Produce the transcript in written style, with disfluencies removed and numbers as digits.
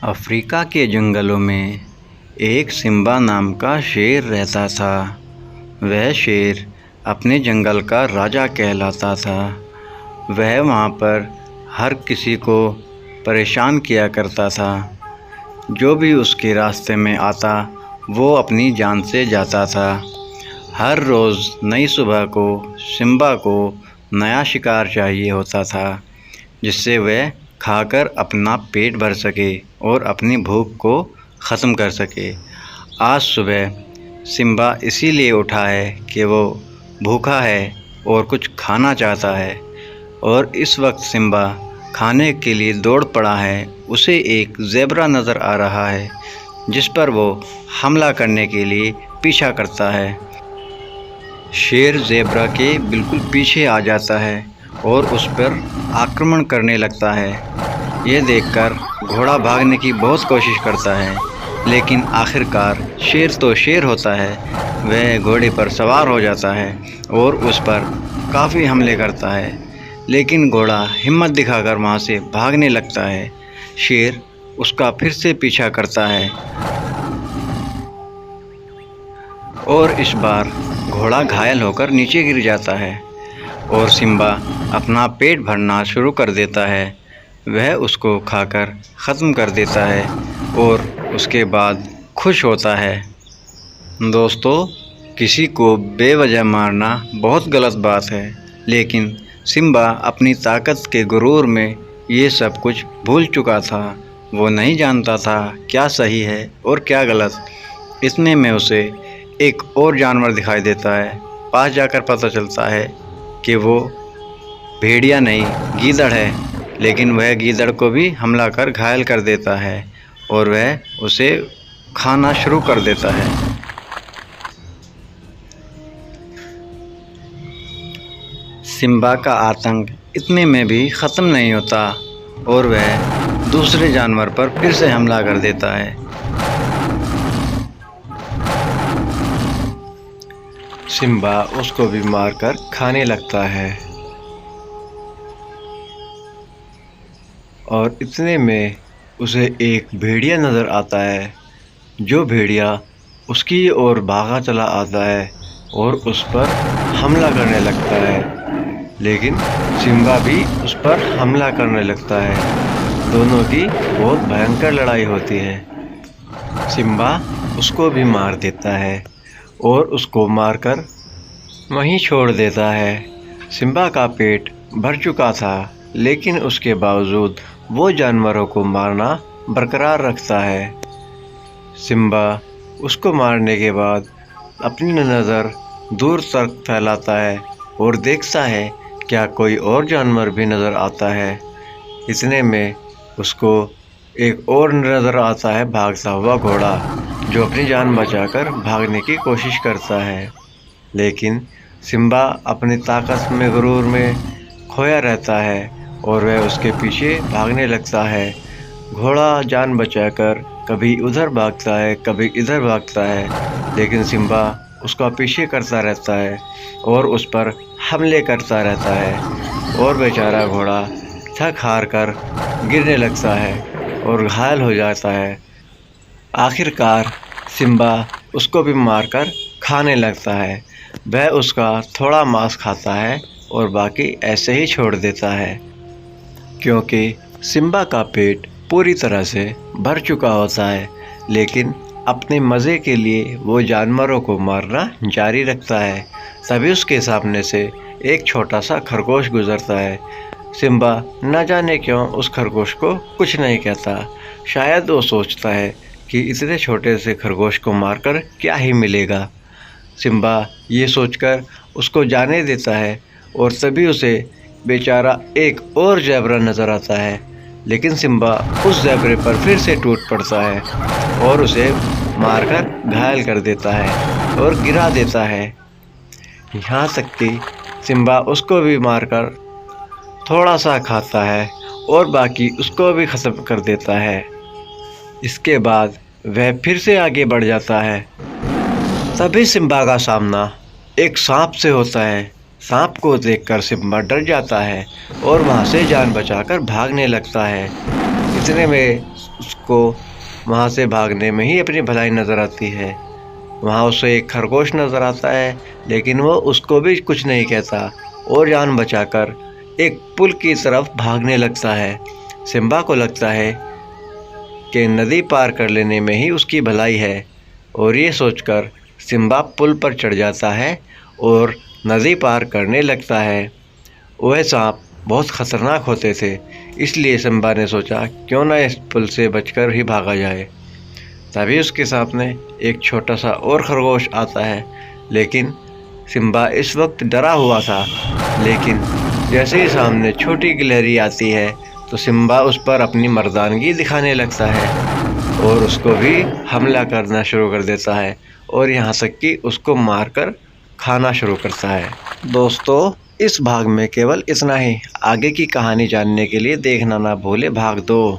Africa के जंगलों में एक सिम्बा नाम का शेर रहता था। वह शेर अपने जंगल का राजा कहलाता था। वह वहाँ पर हर किसी को परेशान किया करता था। जो भी उसके रास्ते में आता वो अपनी जान से जाता था। हर रोज़ नई सुबह को सिम्बा को नया शिकार चाहिए होता था, जिससे वह खाकर अपना पेट भर सके और अपनी भूख को ख़त्म कर सके। आज सुबह सिम्बा इसीलिए उठा है कि वो भूखा है और कुछ खाना चाहता है, और इस वक्त सिम्बा खाने के लिए दौड़ पड़ा है। उसे एक ज़ेब्रा नज़र आ रहा है, जिस पर वो हमला करने के लिए पीछा करता है। शेर ज़ेब्रा के बिल्कुल पीछे आ जाता है और उस पर आक्रमण करने लगता है। ये देखकर घोड़ा भागने की बहुत कोशिश करता है, लेकिन आखिरकार शेर तो शेर होता है। वह घोड़े पर सवार हो जाता है और उस पर काफ़ी हमले करता है, लेकिन घोड़ा हिम्मत दिखाकर वहाँ से भागने लगता है। शेर उसका फिर से पीछा करता है और इस बार घोड़ा घायल होकर नीचे गिर जाता है और सिम्बा अपना पेट भरना शुरू कर देता है। वह उसको खाकर ख़त्म कर देता है और उसके बाद खुश होता है। दोस्तों, किसी को बेवजह मारना बहुत गलत बात है, लेकिन सिम्बा अपनी ताकत के गुरूर में ये सब कुछ भूल चुका था। वो नहीं जानता था क्या सही है और क्या गलत। इतने में उसे एक और जानवर दिखाई देता है। पास जाकर पता चलता है कि वो भेड़िया नहीं, गीदड़ है, लेकिन वह गीदड़ को भी हमला कर घायल कर देता है और वह उसे खाना शुरू कर देता है। सिम्बा का आतंक इतने में भी ख़त्म नहीं होता और वह दूसरे जानवर पर फिर से हमला कर देता है। सिम्बा उसको भी मारकर खाने लगता है और इतने में उसे एक भेड़िया नज़र आता है। जो भेड़िया उसकी ओर भागा चला आता है और उस पर हमला करने लगता है, लेकिन सिम्बा भी उस पर हमला करने लगता है। दोनों की बहुत भयंकर लड़ाई होती है। सिम्बा उसको भी मार देता है और उसको मारकर वहीं छोड़ देता है। सिम्बा का पेट भर चुका था, लेकिन उसके बावजूद वो जानवरों को मारना बरकरार रखता है। सिम्बा उसको मारने के बाद अपनी नज़र दूर तक फैलाता है और देखता है क्या कोई और जानवर भी नज़र आता है। इतने में उसको एक और नज़र आता है, भागता हुआ घोड़ा, जो अपनी जान बचाकर भागने की कोशिश करता है। लेकिन सिम्बा अपनी ताकत में गुरूर में खोया रहता है और वह उसके पीछे भागने लगता है। घोड़ा जान बचाकर कभी उधर भागता है, कभी इधर भागता है, लेकिन सिम्बा उसका पीछे करता रहता है और उस पर हमले करता रहता है और बेचारा घोड़ा थक हार कर गिरने लगता है और घायल हो जाता है। आखिरकार सिम्बा उसको भी मारकर खाने लगता है। वह उसका थोड़ा मांस खाता है और बाकी ऐसे ही छोड़ देता है, क्योंकि सिम्बा का पेट पूरी तरह से भर चुका होता है। लेकिन अपने मज़े के लिए वो जानवरों को मारना जारी रखता है। तभी उसके सामने से एक छोटा सा खरगोश गुजरता है। सिम्बा न जाने क्यों उस खरगोश को कुछ नहीं कहता। शायद वो सोचता है कि इतने छोटे से खरगोश को मारकर क्या ही मिलेगा। सिम्बा ये सोचकर उसको जाने देता है और तभी उसे बेचारा एक और ज़ेब्रा नज़र आता है, लेकिन सिम्बा उस ज़ेब्रे पर फिर से टूट पड़ता है और उसे मारकर घायल कर देता है और गिरा देता है। यहाँ तक कि सिम्बा उसको भी मारकर थोड़ा सा खाता है और बाकी उसको भी ख़त्म कर देता है। इसके बाद वह फिर से आगे बढ़ जाता है। तभी सिम्बा का सामना एक सांप से होता है। सांप को देखकर सिम्बा डर जाता है और वहाँ से जान बचाकर भागने लगता है। इतने में उसको वहाँ से भागने में ही अपनी भलाई नज़र आती है। वहाँ उसे एक खरगोश नज़र आता है, लेकिन वो उसको भी कुछ नहीं कहता और जान बचाकर एक पुल की तरफ भागने लगता है। सिम्बा को लगता है कि नदी पार कर लेने में ही उसकी भलाई है, और ये सोचकर सिम्बा पुल पर चढ़ जाता है और नदी पार करने लगता है। वह सांप बहुत ख़तरनाक होते थे, इसलिए सिम्बा ने सोचा क्यों ना इस पुल से बचकर ही भागा जाए। तभी उसके सामने एक छोटा सा और खरगोश आता है, लेकिन सिम्बा इस वक्त डरा हुआ था। लेकिन जैसे ही सामने छोटी गिलहरी आती है तो सिम्बा उस पर अपनी मर्दानगी दिखाने लगता है और उसको भी हमला करना शुरू कर देता है, और यहाँ तक कि उसको मारकर खाना शुरू करता है। दोस्तों, इस भाग में केवल इतना ही। आगे की कहानी जानने के लिए देखना ना भूले भाग 2।